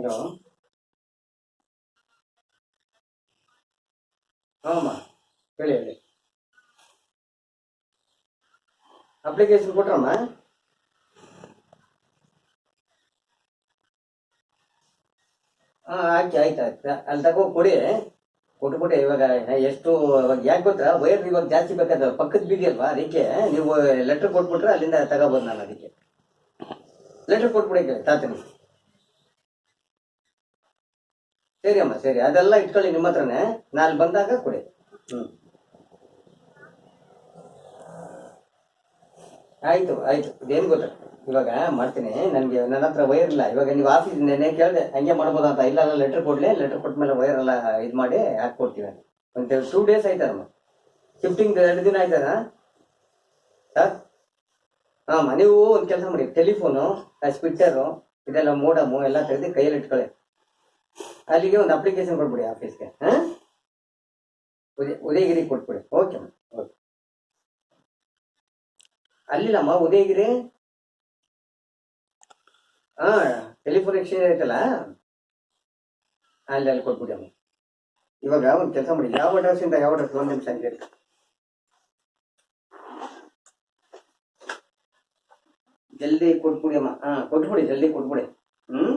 Hello. ಹಾಂ ಹೇಳಿ ಹೇಳಿ. ಅಪ್ಲಿಕೇಶನ್ ಕೊಟ್ರಮ್ಮ? ಹಾಂ ಆಯ್ತು ಆಯ್ತು ಆಯ್ತು, ಅಲ್ಲಿ ತಗೋ ಕೊಡಿ. ಕೊಟ್ಬಿಟ್ಟೆ ಇವಾಗ. ಎಷ್ಟು ಇವಾಗ ಯಾಕೆ ಗೊತ್ತಾ, ವೈರ್ ಇವಾಗ ಜಾಸ್ತಿ ಬೇಕಾದ್ರೆ ಪಕ್ಕದ ಬೀದಿ ಅಲ್ವಾ, ಅದಕ್ಕೆ ನೀವು ಲೆಟ್ರ್ ಕೊಟ್ಬಿಟ್ರೆ ಅಲ್ಲಿಂದ ತಗೋಬೋದು. ನಾನು ಅದಕ್ಕೆ ಲೆಟ್ರ್ ಕೊಟ್ಬಿಡಿ ತಾತನಿ. ಸರಿ ಅಮ್ಮ ಸರಿ, ಅದೆಲ್ಲ ಇಟ್ಕೊಳ್ಳಿ ನಿಮ್ಮ ಹತ್ರನೇ, ನಾನು ಬಂದಾಗ ಕೊಡಿ. ಹ್ಞೂ ಆಯಿತು ಆಯಿತು. ಇದೇನು ಗೊತ್ತಾ, ಇವಾಗ ಮಾಡ್ತೀನಿ. ನನಗೆ ನನ್ನ ಹತ್ರ ವೈರ್ ಇಲ್ಲ. ಇವಾಗ ನೀವು ಆಫೀಸ್ ನೆನೆ ಕೇಳಿದೆ ಹಂಗೆ ಮಾಡ್ಬೋದಾ ಅಂತ. ಇಲ್ಲ ಲೆಟ್ರ್ ಕೊಡಲಿ, ಲೆಟ್ರ್ ಕೊಟ್ಮೇಲೆ ವೈರ್ ಎಲ್ಲ ಇದು ಮಾಡಿ ಹಾಕ್ಕೊಡ್ತೀವಿ. ಒಂದು 2 days ಆಯ್ತದಮ್ಮ. ಶಿಫ್ಟಿಂಗ್ 2 ದಿನ ಆಯ್ತದ ಸರ್. ಹಾಂ ನೀವು ಒಂದು ಕೆಲಸ ಮಾಡಿ, ಟೆಲಿಫೋನು, ಸ್ಪಿಟ್ಟರು, ಇದೆಲ್ಲ ಮೋಡಮು ಎಲ್ಲ ತೆಗೆದು ಕೈಯಲ್ಲಿ ಇಟ್ಕೊಳ್ಳಿ. ಅಲ್ಲಿಗೆ ಒಂದು ಅಪ್ಲಿಕೇಶನ್ ಕೊಟ್ಬಿಡಿ ಆಫೀಸ್ಗೆ. ಹಾಂ, ಉದಯಗಿರಿ ಕೊಟ್ಬಿಡಿ. Okay ma'am, okay. ಅಲ್ಲಿಲ್ಲಮ್ಮ, ಉದಯಗಿರಿ. ಹಾಂ, ಟೆಲಿಫೋನ್ ಎಕ್ಸ್ಚೇಂಜ್ ಐತಲ್ಲ, ಅಲ್ಲಿ ಕೊಟ್ಬಿಡಿ ಅಮ್ಮ. ಇವಾಗ ಒಂದು ಕೆಲಸ ಮಾಡಿ, ಯಾವ ಅಡ್ರೆಸ್ಸಿಂದ ಯಾವ ಅಡ್ರೆಸ್, ಒಂದು ನಿಮಿಷ ಹಂಗೆ ಜಲ್ದಿ ಕೊಟ್ಬಿಡಿ ಅಮ್ಮ. ಹಾಂ ಕೊಟ್ಬಿಡಿ, ಜಲ್ದಿ ಕೊಟ್ಬಿಡಿ. ಹ್ಞೂ